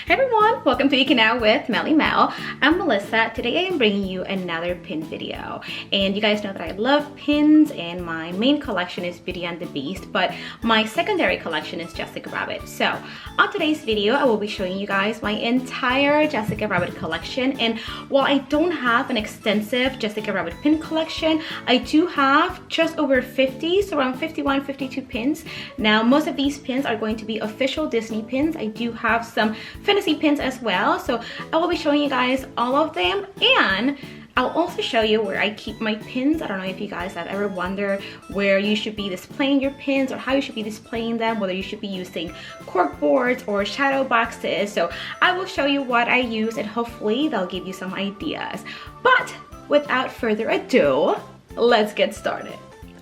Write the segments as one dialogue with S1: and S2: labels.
S1: Hey everyone, welcome to Geeky Now with Melly Mel. I'm Melissa. Today I am bringing you another pin video. And you guys know that I love pins and my main collection is Beauty and the Beast, but my secondary collection is Jessica Rabbit. So on today's video, I will be showing you guys my entire Jessica Rabbit collection. And while I don't have an extensive Jessica Rabbit pin collection, I do have just over 50, so around 51, 52 pins. Now most of these pins are going to be official Disney pins. I do have some fantasy pins as well, so I will be showing you guys all of them, and I'll also show you where I keep my pins. I don't know if you guys have ever wondered where you should be displaying your pins or how you should be displaying them, whether you should be using cork boards or shadow boxes. So I will show you what I use and hopefully they'll give you some ideas. But without further ado, let's get started.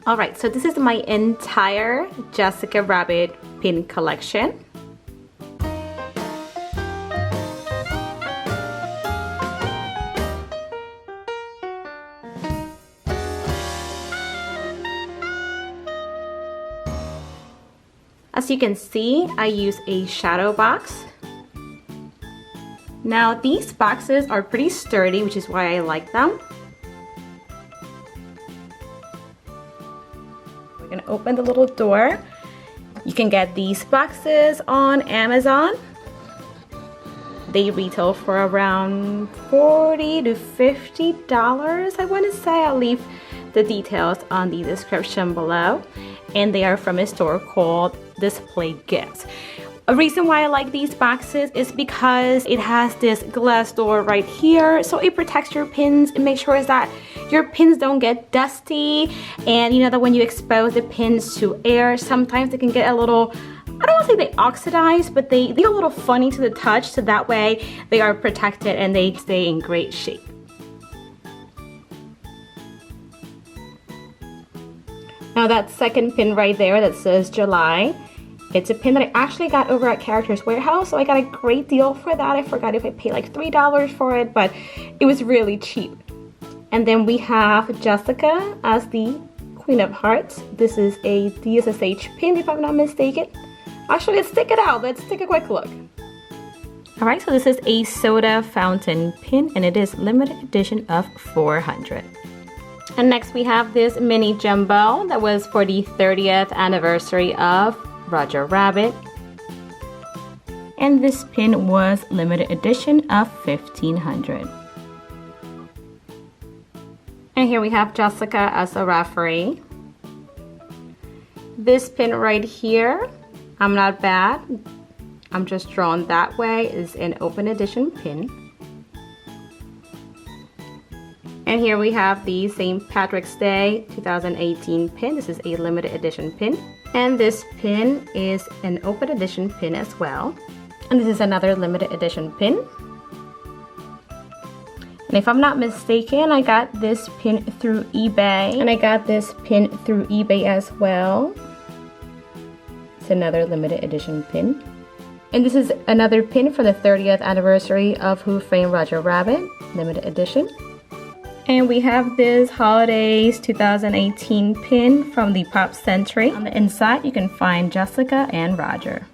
S1: All right, so this is my entire Jessica Rabbit pin collection. As you can see, I use a shadow box. Now these boxes are pretty sturdy, which is why I like them. We're gonna open the little door. You can get these boxes on Amazon. They retail for around $40 to $50, I wanna say. I'll leave the details on the description below. And they are from a store called Display Gifts. A reason why I like these boxes is because it has this glass door right here, so it protects your pins. It makes sure that your pins don't get dusty, and you know that when you expose the pins to air, sometimes they can get a little, I don't want to say they oxidize, but they get a little funny to the touch, so that way they are protected and they stay in great shape. Now that second pin right there that says July, it's a pin that I actually got over at Characters Warehouse, so I got a great deal for that. I forgot if I paid like $3 for it, but it was really cheap. And then we have Jessica as the Queen of Hearts. This is a DSSH pin, if I'm not mistaken. Actually, let's take it out. Let's take a quick look. All right, so this is a soda fountain pin, and it is limited edition of 400. And next we have this mini jumbo that was for the 30th anniversary of Roger Rabbit. And this pin was limited edition of 1500. And here we have Jessica as a referee. This pin right here, I'm not bad, I'm just drawn that way, is an open edition pin. And here we have the St. Patrick's Day 2018 pin. This is a limited edition pin. And this pin is an open edition pin as well. And this is another limited edition pin. And if I'm not mistaken, I got this pin through eBay. And I got this pin through eBay as well. It's another limited edition pin. And this is another pin for the 30th anniversary of Who Framed Roger Rabbit, limited edition. And we have this Holidays 2018 pin from the Pop Century. On the inside, you can find Jessica and Roger.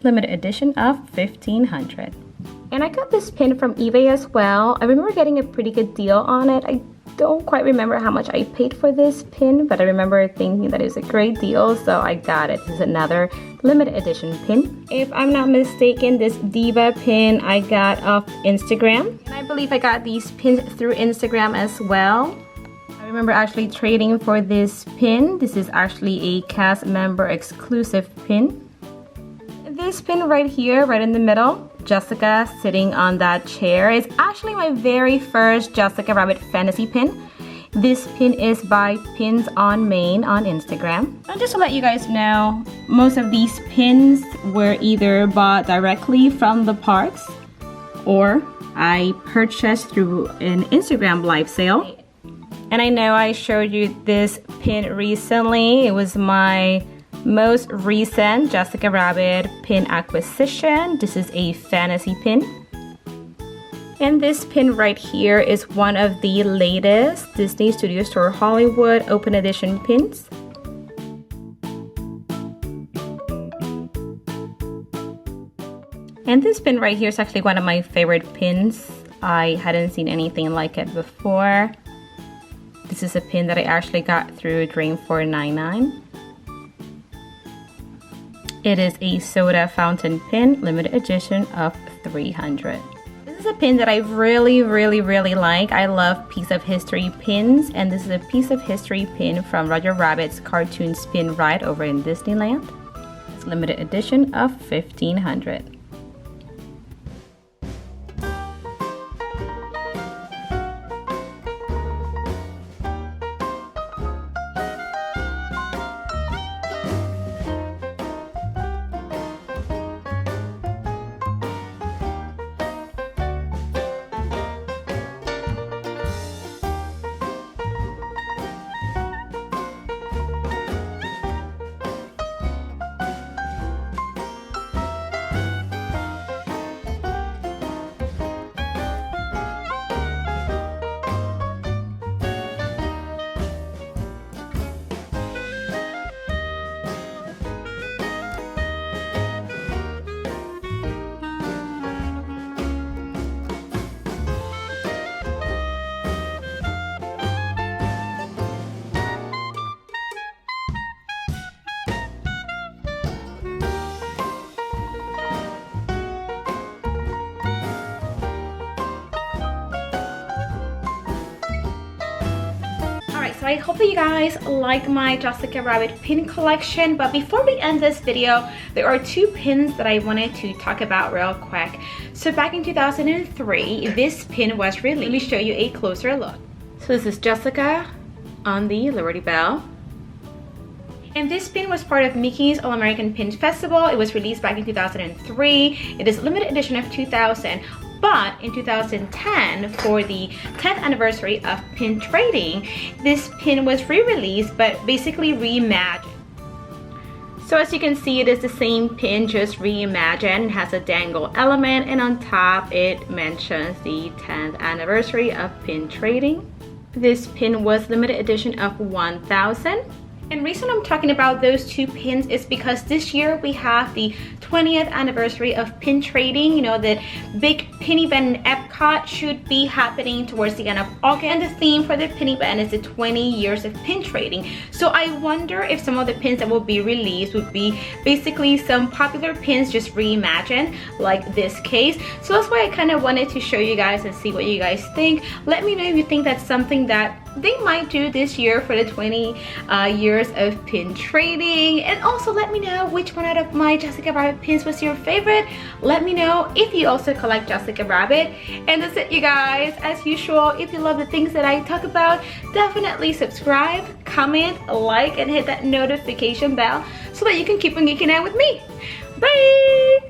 S1: Limited edition of 1500. And I got this pin from eBay as well. I remember getting a pretty good deal on it. I don't quite remember how much I paid for this pin, but I remember thinking that it was a great deal, so I got it. This is another limited edition pin. If I'm not mistaken, this Diva pin I got off Instagram. And I believe I got these pins through Instagram as well. I remember actually trading for this pin. This is actually a cast member exclusive pin. This pin right here, right in the middle, Jessica sitting on that chair, is actually my very first Jessica Rabbit fantasy pin. This pin is by Pins on Main on Instagram. And just to let you guys know, most of these pins were either bought directly from the parks or I purchased through an Instagram live sale. And I know I showed you this pin recently. It was my most recent Jessica Rabbit pin acquisition. This is a fantasy pin. And this pin right here is one of the latest Disney Studio Store Hollywood open edition pins. And this pin right here is actually one of my favorite pins. I hadn't seen anything like it before. This is a pin that I actually got through Dream 499. It is a soda fountain pin, limited edition of 300. This is a pin that I really like. I love piece of history pins, and this is a piece of history pin from Roger Rabbit's cartoon spin ride over in Disneyland. It's limited edition of 1500. So I hope that you guys like my Jessica Rabbit pin collection, but before we end this video, there are two pins that I wanted to talk about real quick. So back in 2003, this pin was released. Let me show you a closer look. So this is Jessica on the Liberty Bell. And this pin was part of Mickey's All-American Pin Festival. It was released back in 2003. It is limited edition of 2000. But in 2010, for the 10th anniversary of pin trading, this pin was re-released but basically reimagined. So as you can see, it is the same pin, just reimagined. It has a dangle element, and on top it mentions the 10th anniversary of pin trading. This pin was limited edition of 1000. And the reason I'm talking about those two pins is because this year we have the 20th anniversary of pin trading. You know, the big pin event in Epcot should be happening towards the end of August. And the theme for the pin event is the 20 years of pin trading. So I wonder if some of the pins that will be released would be basically some popular pins just reimagined, like this case. So that's why I kind of wanted to show you guys and see what you guys think. Let me know if you think that's something that they might do this year for the 20 years of pin trading. And also let me know which one out of my Jessica Rabbit pins was your favorite. Let me know if you also collect Jessica Rabbit. And that's it, you guys. As usual, if you love the things that I talk about, definitely subscribe, comment, like, and hit that notification bell so that you can keep on geeking out with me. Bye!